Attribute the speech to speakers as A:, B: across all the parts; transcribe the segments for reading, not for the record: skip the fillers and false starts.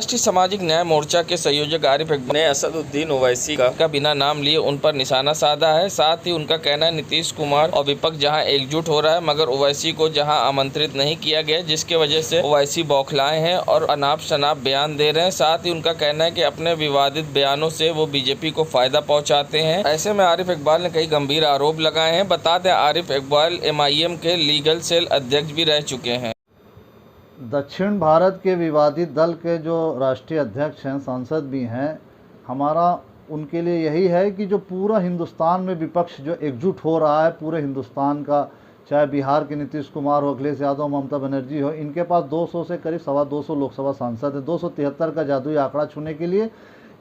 A: राष्ट्रीय सामाजिक न्याय मोर्चा के संयोजक आरिफ इकबाल ने असदुद्दीन ओवैसी का बिना नाम लिए उन पर निशाना साधा है। साथ ही उनका कहना है नीतीश कुमार और विपक्ष जहां एकजुट हो रहा है मगर ओवैसी को जहां आमंत्रित नहीं किया गया, जिसके वजह से ओवैसी बौखलाए हैं और अनाप शनाप बयान दे रहे हैं। साथ ही उनका कहना है कि अपने विवादित बयानों से वो बीजेपी को फायदा पहुंचाते हैं। ऐसे में आरिफ इकबाल ने कई गंभीर आरोप लगाए हैं। बता दें आरिफ इकबाल MIM के लीगल सेल अध्यक्ष भी रह चुके हैं।
B: दक्षिण भारत के विवादित दल के जो राष्ट्रीय अध्यक्ष हैं, सांसद भी हैं, हमारा उनके लिए यही है कि जो पूरा हिंदुस्तान में विपक्ष जो एकजुट हो रहा है, पूरे हिंदुस्तान का, चाहे बिहार के नीतीश कुमार हो, अखिलेश यादव, ममता बनर्जी हो, इनके पास 200 से करीब 225 लोकसभा सांसद है। 273 का जादुई आंकड़ा छूने के लिए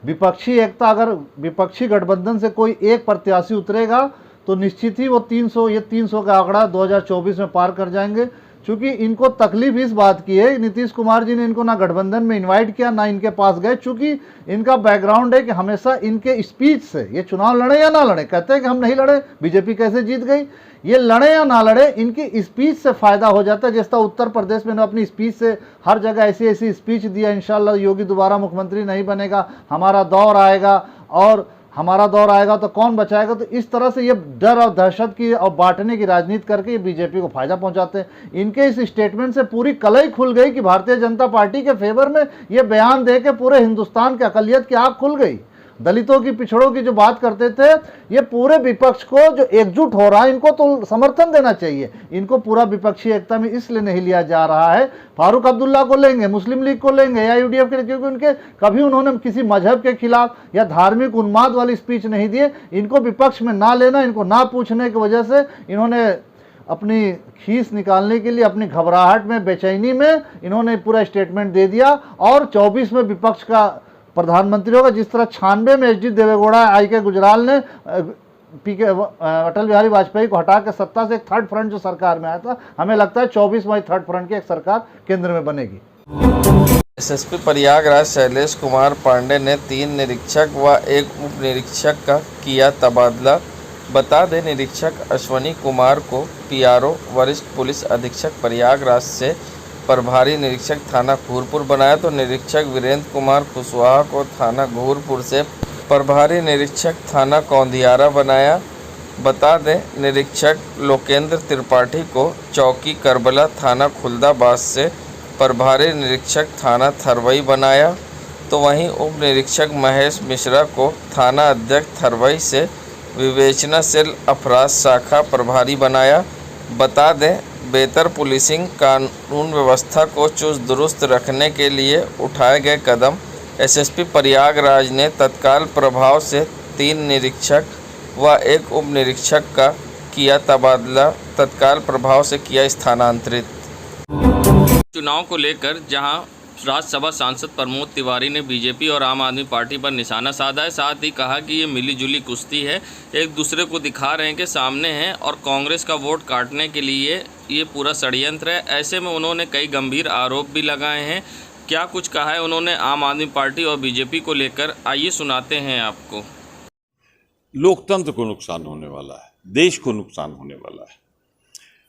B: विपक्षी एकता, अगर विपक्षी गठबंधन से कोई एक प्रत्याशी उतरेगा तो निश्चित ही वो 300 का आंकड़ा 2024 में पार कर जाएंगे। चूँकि इनको तकलीफ इस बात की है, नीतीश कुमार जी ने इनको ना गठबंधन में इनवाइट किया, ना इनके पास गए। चूँकि इनका बैकग्राउंड है कि हमेशा इनके स्पीच से, ये चुनाव लड़े या ना लड़े, कहते हैं कि हम नहीं लड़े, बीजेपी कैसे जीत गई, ये लड़े या ना लड़े, इनकी स्पीच से फ़ायदा हो जाता है। जिस तरह उत्तर प्रदेश में अपनी स्पीच से हर जगह ऐसी स्पीच दिया, इंशाल्लाह योगी दोबारा मुख्यमंत्री नहीं बनेगा, हमारा दौर आएगा और हमारा दौर आएगा तो कौन बचाएगा। तो इस तरह से ये डर और दहशत की और बांटने की राजनीति करके ये बीजेपी को फायदा पहुंचाते हैं। इनके इस स्टेटमेंट से पूरी कलई खुल गई कि भारतीय जनता पार्टी के फेवर में ये बयान दे के पूरे हिंदुस्तान के अकलियत की आंख खुल गई। दलितों की, पिछड़ों की जो बात करते थे, ये पूरे विपक्ष को जो एकजुट हो रहा है, इनको तो समर्थन देना चाहिए। इनको पूरा विपक्षी एकता में इसलिए नहीं लिया जा रहा है। फारूक अब्दुल्ला को लेंगे, मुस्लिम लीग को लेंगे, AIUDF के, क्योंकि उनके कभी उन्होंने किसी मजहब के खिलाफ या धार्मिक उन्माद वाली स्पीच नहीं दिए। इनको विपक्ष में ना लेना, इनको ना पूछने की वजह से इन्होंने अपनी खीस निकालने के लिए, अपनी घबराहट में, बेचैनी में इन्होंने पूरा स्टेटमेंट दे दिया। और 24 में विपक्ष का प्रधानमंत्री होगा, जिस तरह 96 में HD देवेगौड़ा, IK गुजराल ने अटल बिहारी वाजपेयी को हटा के सत्ता से एक थर्ड फ्रंट जो सरकार में आया था, हमें लगता है 24 में थर्ड फ्रंट की एक सरकार केंद्र में बनेगी।
A: SSP प्रयागराज शैलेश कुमार पांडे ने 3 निरीक्षक व 1 उप निरीक्षक का किया तबादला। बता दें निरीक्षक अश्वनी कुमार को PRO वरिष्ठ पुलिस अधीक्षक प्रयागराज से प्रभारी निरीक्षक थाना घूरपुर बनाया, तो निरीक्षक वीरेंद्र कुमार कुशवाहा को थाना घूरपुर से प्रभारी निरीक्षक थाना कौंधियारा बनाया। बता दें निरीक्षक लोकेंद्र त्रिपाठी को चौकी करबला थाना खुलदाबाद से प्रभारी निरीक्षक थाना थरवई बनाया, तो वहीं उप निरीक्षक महेश मिश्रा को थाना अध्यक्ष थरवई से विवेचना सेल अपराध शाखा प्रभारी बनाया। बता दें बेहतर पुलिसिंग, कानून व्यवस्था को चुस्त दुरुस्त रखने के लिए उठाए गए कदम। SSP प्रयागराज ने तत्काल प्रभाव से 3 निरीक्षक व 1 उप निरीक्षक का किया तबादला, तत्काल प्रभाव से किया स्थानांतरित। चुनाव को लेकर जहां राज्यसभा सांसद प्रमोद तिवारी ने बीजेपी और आम आदमी पार्टी पर निशाना साधा है, साथ ही कहा कि ये मिलीजुली कुश्ती है, एक दूसरे को दिखा रहे हैं कि सामने हैं और कांग्रेस का वोट काटने के लिए ये पूरा षड्यंत्र है। ऐसे में उन्होंने कई गंभीर आरोप भी लगाए हैं। क्या कुछ कहा है उन्होंने आम आदमी पार्टी और बीजेपी को लेकर, आइए सुनाते हैं आपको।
C: लोकतंत्र को नुकसान होने वाला है, देश को नुकसान होने वाला है।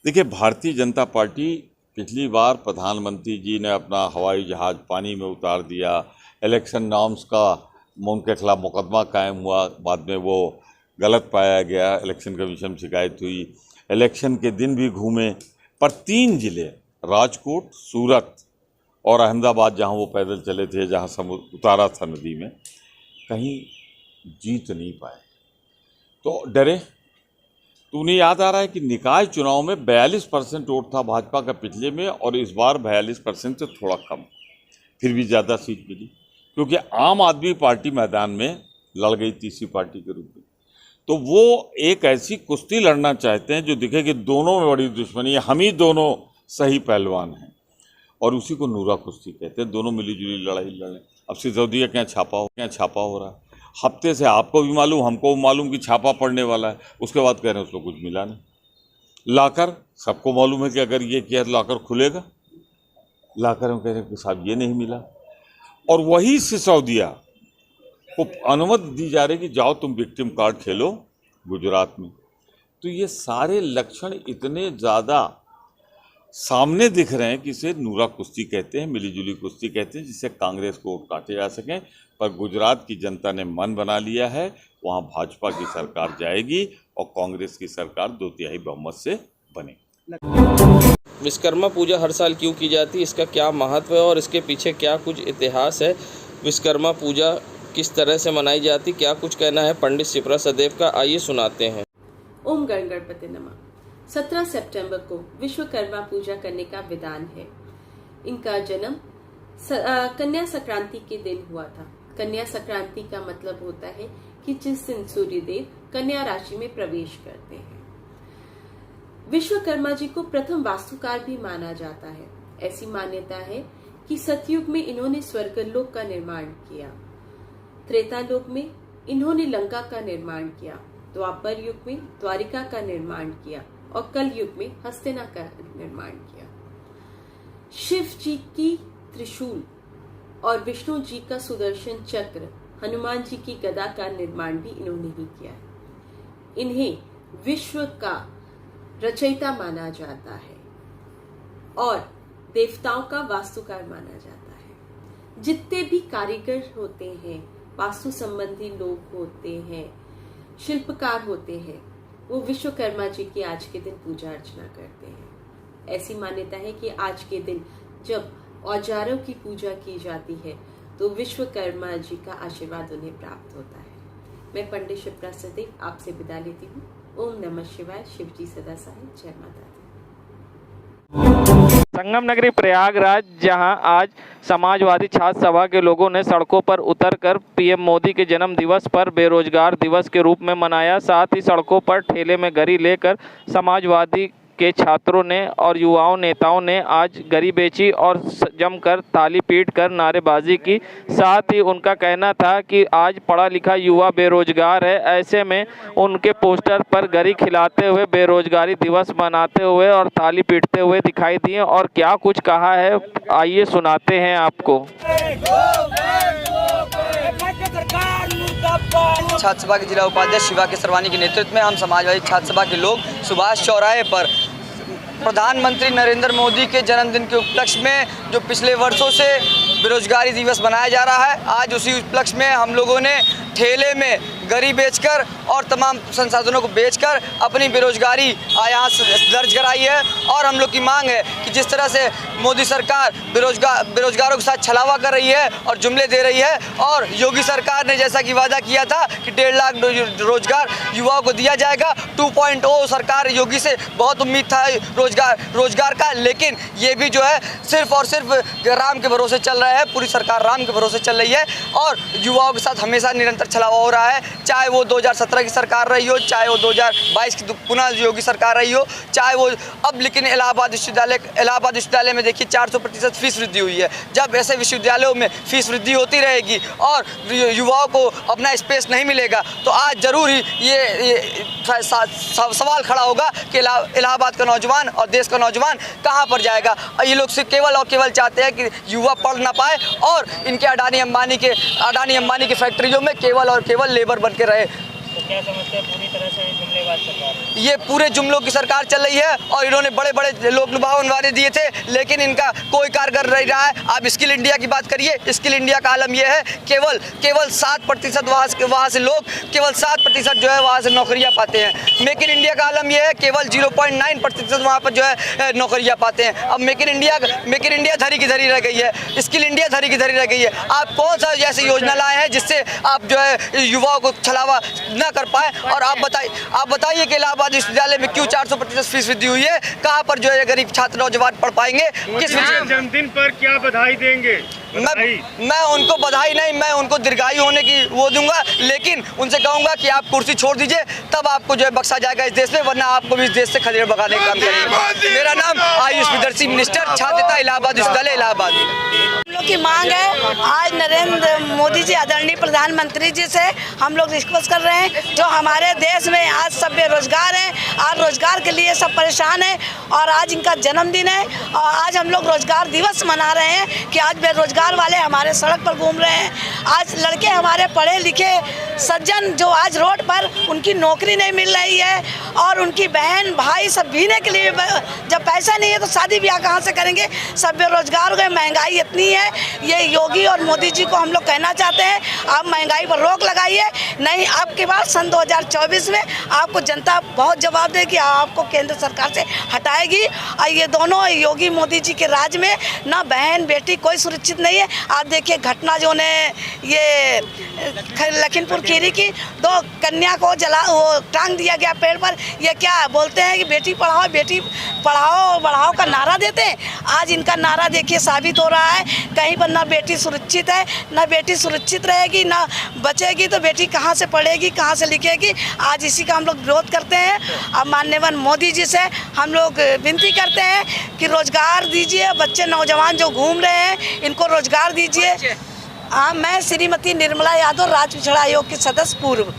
C: देखिए, भारतीय जनता पार्टी पिछली बार प्रधानमंत्री जी ने अपना हवाई जहाज़ पानी में उतार दिया, इलेक्शन नॉर्म्स का उनके खिलाफ मुकदमा कायम हुआ, बाद में वो गलत पाया गया, इलेक्शन कमीशन में शिकायत हुई, इलेक्शन के दिन भी घूमे, पर 3 ज़िले राजकोट, सूरत और अहमदाबाद, जहाँ वो पैदल चले थे, जहाँ समुद्र उतारा था नदी में, कहीं जीत नहीं पाए, तो डरे। तो उन्हें याद आ रहा है कि निकाय चुनाव में 42% वोट था भाजपा का पिछले में, और इस बार 42% से थोड़ा कम, फिर भी ज़्यादा सीट मिली, क्योंकि आम आदमी पार्टी मैदान में लड़ गई तीसरी पार्टी के रूप में। तो वो एक ऐसी कुश्ती लड़ना चाहते हैं जो दिखे कि दोनों में बड़ी दुश्मनी है, हम ही दोनों सही पहलवान हैं, और उसी को नूरा कुश्ती कहते हैं। दोनों मिलीजुली लड़ाई लड़ें। अब सिसोदिया क्या छापा हो रहा है, हफ्ते से आपको भी मालूम, हमको भी मालूम कि छापा पड़ने वाला है, उसके बाद कह रहे हैं उसको कुछ मिला नहीं। लाकर सबको मालूम है कि अगर ये किया तो लाकर खुलेगा, लाकर हम कह रहे हैं कि साहब ये नहीं मिला, और वही सिसोदिया को अनुमति दी जा रही कि जाओ तुम विक्टिम कार्ड खेलो गुजरात में। तो ये सारे लक्षण इतने ज़्यादा सामने दिख रहे हैं कि इसे नूरा कुश्ती कहते हैं, मिलीजुली कुश्ती कहते हैं, जिससे कांग्रेस को वोट काटे जा सकें। पर गुजरात की जनता ने मन बना लिया है, वहाँ भाजपा की सरकार जाएगी और कांग्रेस की सरकार 2/3 बहुमत से बनेगी।
A: विश्वकर्मा पूजा हर साल क्यों की जाती है, इसका क्या महत्व है और इसके पीछे क्या कुछ इतिहास है? विश्वकर्मा पूजा किस तरह से मनाई जाती, क्या कुछ कहना है पंडित शिप्रा सदेव का, आइए सुनाते हैं।
D: ओम गणपति नमः। 17 सितंबर को विश्वकर्मा पूजा करने का विधान है। इनका जन्म कन्या संक्रांति के दिन हुआ था। कन्या संक्रांति का मतलब होता है कि जिस दिन सूर्यदेव कन्या राशि में प्रवेश करते हैं। विश्वकर्मा जी को प्रथम वास्तुकार भी माना जाता है। ऐसी मान्यता है कि सतयुग में इन्होंने स्वर्गलोक का निर्माण किया, त्रेतालोक में इन्होंने लंका का निर्माण किया, द्वापर युग में द्वारिका का निर्माण किया और कल युग में हस्तिना का निर्माण किया। शिव जी की त्रिशूल और विष्णु जी का सुदर्शन चक्र, हनुमान जी की गदा का निर्माण भी इन्होंने ही किया है। इन्हें विश्व का रचयिता माना जाता है और देवताओं का वास्तुकार माना जाता है। जितने भी कारीगर होते हैं, वास्तु संबंधी लोग होते हैं, शिल्पकार होते हैं, वो विश्वकर्मा जी की आज के दिन पूजा अर्चना करते हैं। ऐसी मान्यता है कि आज के दिन जब औजारों की पूजा की जाती है तो विश्वकर्मा जी का आशीर्वाद उन्हें प्राप्त होता है। मैं पंडित शिप्रा सदेव आपसे विदा लेती हूँ। ओम नमः शिवाय। शिव जी सदा सहाय। जय माता दी।
A: संगम नगरी प्रयागराज, जहां आज समाजवादी छात्र सभा के लोगों ने सड़कों पर उतरकर पीएम मोदी के जन्म दिवस पर बेरोजगार दिवस के रूप में मनाया। साथ ही सड़कों पर ठेले में गरी लेकर समाजवादी के छात्रों ने और युवाओं नेताओं ने आज गरी बेची और जमकर ताली पीट कर नारेबाजी की। साथ ही उनका कहना था कि आज पढ़ा लिखा युवा बेरोजगार है, ऐसे में उनके पोस्टर पर गरी खिलाते हुए बेरोजगारी दिवस मनाते हुए और ताली पीटते हुए दिखाई दिए। और क्या कुछ कहा है, आइए सुनाते हैं आपको।
E: छात्र सभा के जिला उपाध्यक्ष शिवा केसरवानी के नेतृत्व में हम समाजवादी छात्र सभा के लोग सुभाष चौराहे पर प्रधानमंत्री नरेंद्र मोदी के जन्मदिन के उपलक्ष्य में, जो पिछले वर्षों से बेरोजगारी दिवस मनाया जा रहा है, आज उसी उपलक्ष्य में हम लोगों ने ठेले में गरी बेचकर और तमाम संसाधनों को बेचकर अपनी बेरोजगारी यहाँ दर्ज कराई है। और हम लोग की मांग है कि जिस तरह से मोदी सरकार बेरोजगारों के साथ छलावा कर रही है और जुमले दे रही है, और योगी सरकार ने जैसा कि वादा किया था कि 1.5 लाख रोजगार युवाओं को दिया जाएगा, 2.0 सरकार योगी से बहुत उम्मीद था रोजगार का, लेकिन ये भी जो है सिर्फ और सिर्फ राम के भरोसे चल रहा है। पूरी सरकार राम के भरोसे चल रही है और युवाओं के साथ हमेशा निरंतर छलावा हो रहा है, चाहे वो 2017 की सरकार रही हो, चाहे वो 2022 की पुनः योगी सरकार रही हो, चाहे वो अब। लेकिन इलाहाबाद विश्वविद्यालय में देखिए 400% फीस वृद्धि हुई है। जब ऐसे विश्वविद्यालयों में फीस वृद्धि होती रहेगी और युवाओं को अपना स्पेस नहीं मिलेगा तो आज जरूर ही ये सवाल खड़ा होगा कि इलाहाबाद का नौजवान और देश का नौजवान कहाँ पर जाएगा। ये लोग सिर्फ केवल और केवल चाहते हैं कि युवा पढ़ ना पाए और इनके अडानी अंबानी के फैक्ट्रियों में केवल और केवल लेबर बन के रहे।
F: तो क्या समझते हैं पूरी तरह से जुमलेबाज सरकार है?
E: ये पूरे जुमलों की सरकार चल रही है और इन्होंने बड़े बड़े लोक लुभावन वादे दिए थे, लेकिन इनका कोई कारगर नहीं रहा है। आप स्किल इंडिया की बात करिए, स्किल इंडिया का आलम यह है केवल 7% वहाँ से लोग केवल 7% जो है वहाँ से नौकरियाँ पाते हैं। मेक इन इंडिया का आलम यह है केवल 0.9% वहाँ पर जो है नौकरियाँ पाते हैं। अब मेक इन इंडिया धरी की धरी रह गई है, स्किल इंडिया धरी की धरी रह गई है। आप कौन सा ऐसी योजना लाए हैं जिससे आप जो है युवाओं को छलावा न कर पाए? और आप बताइए कि इलाहाबाद विश्वविद्यालय में क्यों 400% फीस वृद्धि हुई है? कहाँ पर जो है गरीब छात्र नौजवान पढ़ पाएंगे? किस
F: जन्मदिन पर क्या बधाई देंगे?
E: मैं उनको बधाई नहीं, मैं उनको दीर्घायु होने की वो दूंगा, लेकिन उनसे कहूंगा कि आप कुर्सी छोड़ दीजिए, तब आपको जो है बख्शा जाएगा इस देश में, वरना आपको भी इस देश से खदेड़ भगाने का काम करेंगे। मेरा नाम आयुष विदर्शी, मिनिस्टर छात्र नेता इलाहाबाद विश्वविद्यालय इलाहाबाद।
G: हम लोग की मांग है, आज नरेंद्र मोदी जी आदरणीय प्रधानमंत्री जी से हम लोग रिक्वेस्ट कर रहे हैं, जो हमारे देश में आज सब बेरोजगार हैं, आज रोजगार के लिए सब परेशान हैं और आज इनका जन्मदिन है और आज हम लोग रोजगार दिवस मना रहे हैं कि आज बेरोजगार परिवार वाले हमारे सड़क पर घूम रहे हैं। आज लड़के हमारे पढ़े लिखे सज्जन जो आज रोड पर उनकी नौकरी नहीं मिल रही है और उनकी बहन भाई सब जीने के लिए जब पैसा नहीं है तो शादी ब्याह कहाँ से करेंगे। सब बेरोजगार हो गए, महंगाई इतनी है। ये योगी और मोदी जी को हम लोग कहना चाहते हैं, आप महंगाई पर रोक लगाइए, नहीं आपके बाद सन 2024 में आपको जनता बहुत जवाब देगी, आपको केंद्र सरकार से हटाएगी। और ये दोनों योगी मोदी जी के राज में ना बहन बेटी कोई सुरक्षित नहीं है। आप देखिए घटना जो ने ये लखीमपुर खीरी की 2 कन्या को टांग दिया गया पेड़ पर। ये क्या बोलते हैं कि बेटी पढ़ाओ बढ़ाओ का नारा देते हैं। आज इनका नारा देखिए साबित हो रहा है, कहीं पर ना बेटी सुरक्षित है, ना बेटी सुरक्षित रहेगी, ना बचेगी तो बेटी कहाँ से पढ़ेगी, कहाँ से लिखेगी। आज इसी का हम लोग विरोध करते हैं। अब माननीय मोदी जी से हम लोग विनती करते हैं कि रोजगार दीजिए, बच्चे नौजवान जो घूम रहे हैं इनको रोजगार दीजिए। मैं श्रीमती निर्मला यादव, राज्य पिछड़ा आयोग की सदस्य पूर्व।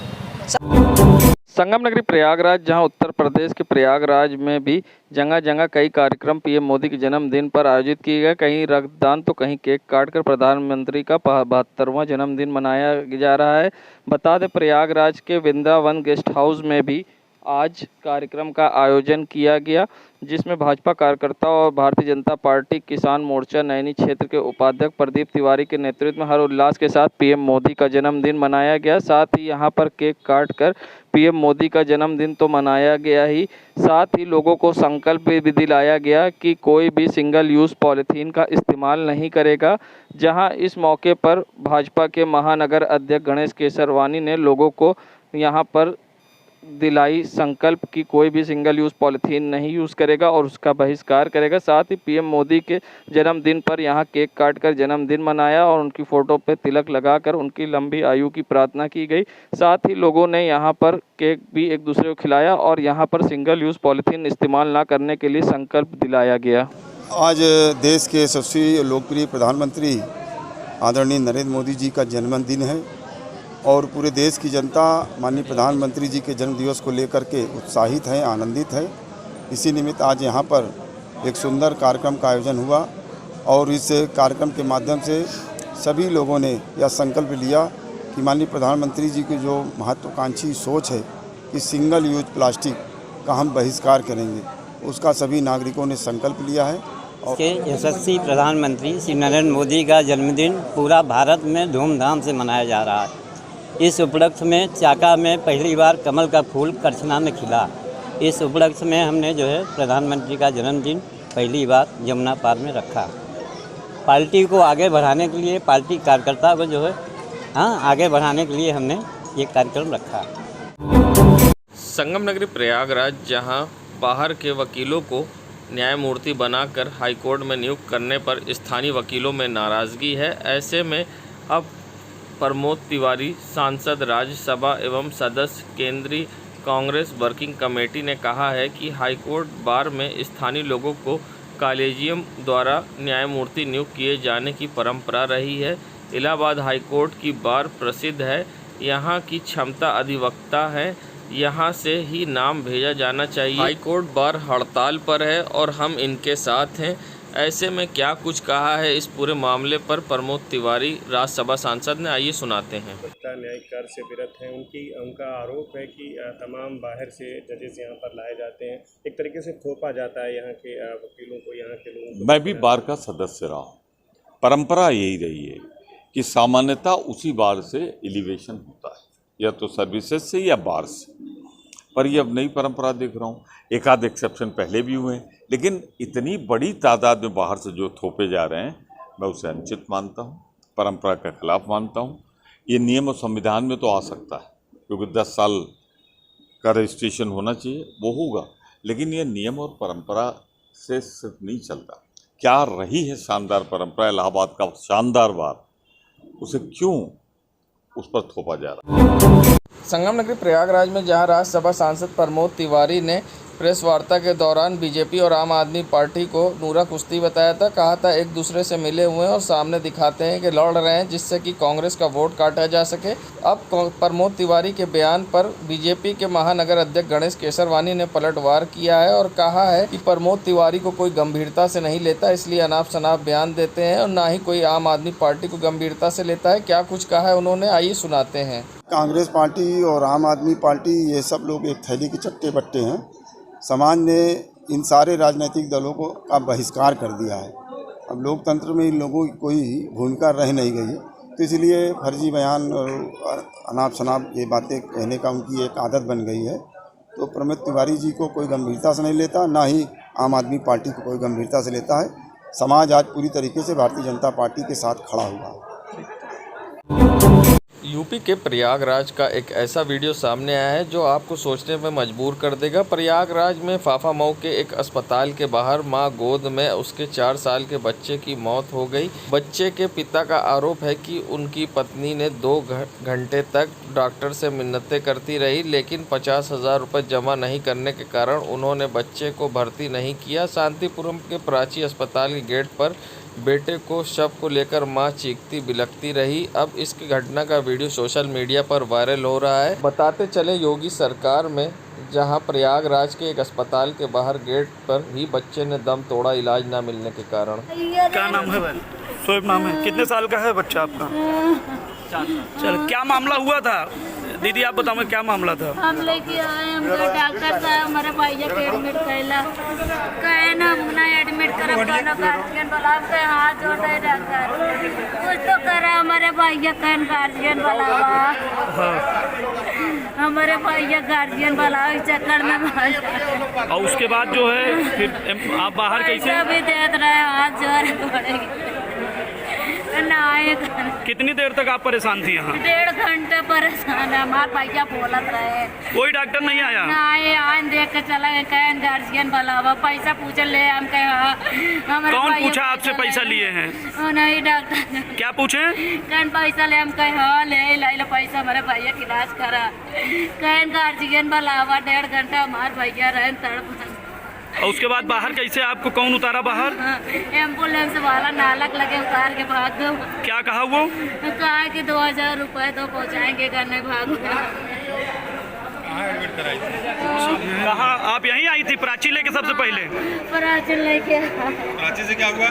A: संगम नगरी प्रयागराज, जहां उत्तर प्रदेश के प्रयागराज में भी जगह जगह कई कार्यक्रम पीएम मोदी के जन्मदिन पर आयोजित किए गए। कहीं रक्तदान तो कहीं केक काटकर प्रधानमंत्री का 72वां जन्मदिन मनाया जा रहा है। बता दें प्रयागराज के वृंदावन गेस्ट हाउस में भी आज कार्यक्रम का आयोजन किया गया, जिसमें भाजपा कार्यकर्ता और भारतीय जनता पार्टी किसान मोर्चा नैनी क्षेत्र के उपाध्यक्ष प्रदीप तिवारी के नेतृत्व में हर उल्लास के साथ पीएम मोदी का जन्मदिन मनाया गया। साथ ही यहां पर केक काट कर पीएम मोदी का जन्मदिन तो मनाया गया ही, साथ ही लोगों को संकल्प भी दिलाया गया कि कोई भी सिंगल यूज़ पॉलीथीन का इस्तेमाल नहीं करेगा। जहां इस मौके पर भाजपा के महानगर अध्यक्ष गणेश केसरवानी ने लोगों को यहां पर दिलाई संकल्प कि कोई भी सिंगल यूज़ पॉलीथीन नहीं यूज़ करेगा और उसका बहिष्कार करेगा। साथ ही पीएम मोदी के जन्मदिन पर यहां केक काटकर जन्मदिन मनाया और उनकी फ़ोटो पे तिलक लगाकर उनकी लंबी आयु की प्रार्थना की गई। साथ ही लोगों ने यहां पर केक भी एक दूसरे को खिलाया और यहां पर सिंगल यूज़ पॉलीथीन इस्तेमाल ना करने के लिए संकल्प दिलाया गया।
H: आज देश के सबसे लोकप्रिय प्रधानमंत्री आदरणीय नरेंद्र मोदी जी का जन्मदिन है और पूरे देश की जनता माननीय प्रधानमंत्री जी के जन्मदिवस को लेकर के उत्साहित है, आनंदित है। इसी निमित्त आज यहाँ पर एक सुंदर कार्यक्रम का आयोजन हुआ और इस कार्यक्रम के माध्यम से सभी लोगों ने यह संकल्प लिया कि माननीय प्रधानमंत्री जी की जो महत्वाकांक्षी सोच है कि सिंगल यूज प्लास्टिक का हम बहिष्कार करेंगे, उसका सभी नागरिकों ने संकल्प लिया है। और
I: के यशस्वी प्रधानमंत्री श्री नरेंद्र मोदी का जन्मदिन पूरा भारत में धूमधाम से मनाया जा रहा है। इस उपलक्ष्य में चाका में पहली बार कमल का फूल करछना में खिला। इस उपलक्ष्य में हमने जो है प्रधानमंत्री का जन्मदिन पहली बार यमुना पार में रखा। पार्टी को आगे बढ़ाने के लिए, पार्टी कार्यकर्ता को जो है आगे बढ़ाने के लिए हमने ये कार्यक्रम रखा।
A: संगम नगरी प्रयागराज, जहां बाहर के वकीलों को न्यायमूर्ति बनाकर हाईकोर्ट में नियुक्त करने पर स्थानीय वकीलों में नाराज़गी है। ऐसे में अब प्रमोद तिवारी, सांसद राज्यसभा एवं सदस्य केंद्रीय कांग्रेस वर्किंग कमेटी ने कहा है कि हाईकोर्ट बार में स्थानीय लोगों को कॉलेजियम द्वारा न्यायमूर्ति नियुक्त किए जाने की परंपरा रही है। इलाहाबाद हाईकोर्ट की बार प्रसिद्ध है, यहाँ की क्षमता अधिवक्ता है, यहाँ से ही नाम भेजा जाना चाहिए। हाईकोर्ट बार हड़ताल पर है और हम इनके साथ हैं। ऐसे में क्या कुछ कहा है इस पूरे मामले पर प्रमोद तिवारी, राज्यसभा सांसद ने, आइए सुनाते हैं।
F: न्यायिक कार्य से विरत हैं, उनका आरोप है कि तमाम बाहर से जजेस यहाँ पर लाए जाते हैं, एक तरीके से थोपा जाता है यहाँ के वकीलों को, यहाँ के लोगों को।
C: मैं भी बार का सदस्य रहा हूँ, परंपरा यही रही है कि सामान्यतः उसी बार से एलिवेशन होता है, या तो सर्विसेज से या बार से, पर ये अब नई परंपरा देख रहा हूँ। एक आध एक्सेप्शन पहले भी हुए हैं, लेकिन इतनी बड़ी तादाद में बाहर से जो थोपे जा रहे हैं, मैं उसे अनुचित मानता हूँ, परंपरा के खिलाफ मानता हूँ। ये नियम और संविधान में तो आ सकता है, क्योंकि 10 साल का रजिस्ट्रेशन होना चाहिए, वो होगा, लेकिन ये नियम और परंपरा से सिर्फ नहीं चलता। क्या रही है शानदार परंपरा, इलाहाबाद का शानदार बार, उसे क्यों उस पर थोपा जा रहा है।
A: संगम नगरी प्रयागराज में जहां राज्यसभा सांसद प्रमोद तिवारी ने प्रेस वार्ता के दौरान बीजेपी और आम आदमी पार्टी को नूरा कुश्ती बताया था। कहा था एक दूसरे से मिले हुए हैं और सामने दिखाते हैं कि लड़ रहे हैं जिससे कि कांग्रेस का वोट काटा जा सके। अब प्रमोद तिवारी के बयान पर बीजेपी के महानगर अध्यक्ष गणेश केसरवानी ने पलटवार किया है और कहा है कि प्रमोद तिवारी को कोई गंभीरता से नहीं लेता, इसलिए अनाप शनाप बयान देते हैं और ना ही कोई आम आदमी पार्टी को गंभीरता से लेता है। क्या कुछ कहा है उन्होंने, आइए सुनाते हैं।
H: कांग्रेस पार्टी और आम आदमी पार्टी ये सब लोग एक थैली के चट्टे बट्टे हैं। समाज ने इन सारे राजनीतिक दलों को अब बहिष्कार कर दिया है। अब लोकतंत्र में इन लोगों की कोई भूमिका रह नहीं गई है, तो इसलिए फर्जी बयान और अनाप शनाप ये बातें कहने का उनकी एक आदत बन गई है। तो प्रमोद तिवारी जी को कोई गंभीरता से नहीं लेता, ना ही आम आदमी पार्टी को कोई गंभीरता से लेता है। समाज आज पूरी तरीके से भारतीय जनता पार्टी के साथ खड़ा हुआ है।
A: यूपी के प्रयागराज का एक ऐसा वीडियो सामने आया है जो आपको सोचने में मजबूर कर देगा। प्रयागराज में फाफामऊ के एक अस्पताल के बाहर मां गोद में उसके 4 साल के बच्चे की मौत हो गई। बच्चे के पिता का आरोप है कि उनकी पत्नी ने 2 घंटे तक डॉक्टर से मिन्नतें करती रही, लेकिन 50,000 रुपये जमा नहीं करने के कारण उन्होंने बच्चे को भर्ती नहीं किया। शांतिपुरम के प्राची अस्पताल के गेट पर बेटे को शव को लेकर मां चीखती बिलखती रही। अब इस घटना का वीडियो सोशल मीडिया पर वायरल हो रहा है। बताते चले योगी सरकार में जहां प्रयागराज के एक अस्पताल के बाहर गेट पर ही बच्चे ने दम तोड़ा इलाज न मिलने के कारण।
J: क्या नाम है बहन? शोएब नाम है। कितने साल का है बच्चा आपका? 4 साल। चल, क्या मामला हुआ था दीदी, आप बताओ क्या मामला था?
K: हम लेके आए, हमको डॉक्टर साहब हमारे भैया के एडमिट कैला, कहे ना मुना एडमिट करब दोनों गार्जियन बुलाव के हाथ जोड़ रहे डॉक्टर, कुछ तो करा हमारे भैया कहन गार्जियन बुलावा, हमारे भैया गार्जियन बुलाओ इस चक्कर में।
J: और उसके बाद जो है फिर आप बाहर कैसे
K: भी दे रहे हाथ जोड़ पड़ेगी ना।
J: कितनी देर तक आप परेशान थी यहाँ?
K: 1.5 घंटे परेशान है। हमारे भैया बोलत रहे,
J: कोई डॉक्टर नहीं आया?
K: ना आए, आन देख के चला गए, कहन गार्जियन बुलावा, पैसा पूछे ले हम कहे हाँ।
J: कौन पूछा आपसे पैसा लिए हैं?
K: नहीं डॉक्टर।
J: क्या पूछे?
K: कहन पैसा ले हम कहे हाँ ले लो पैसा, हमारे भैया की इलाज करा। कहन गार्जियन बुलावा, 1.5 घंटा हमारे भैया रहे तड़प।
J: और उसके बाद बाहर कैसे, आपको कौन उतारा बाहर?
K: एम्बुलेंस वाला नालक लगे उतार के भाग दो।
J: क्या कहा वो?
K: कहा कि 2,000 रुपये तो पहुँचाएंगे, करने भाग।
J: कहाँ आप यहीं आई थी प्राची लेके? सबसे पहले
K: प्राची लेके।
J: प्राची से क्या हुआ?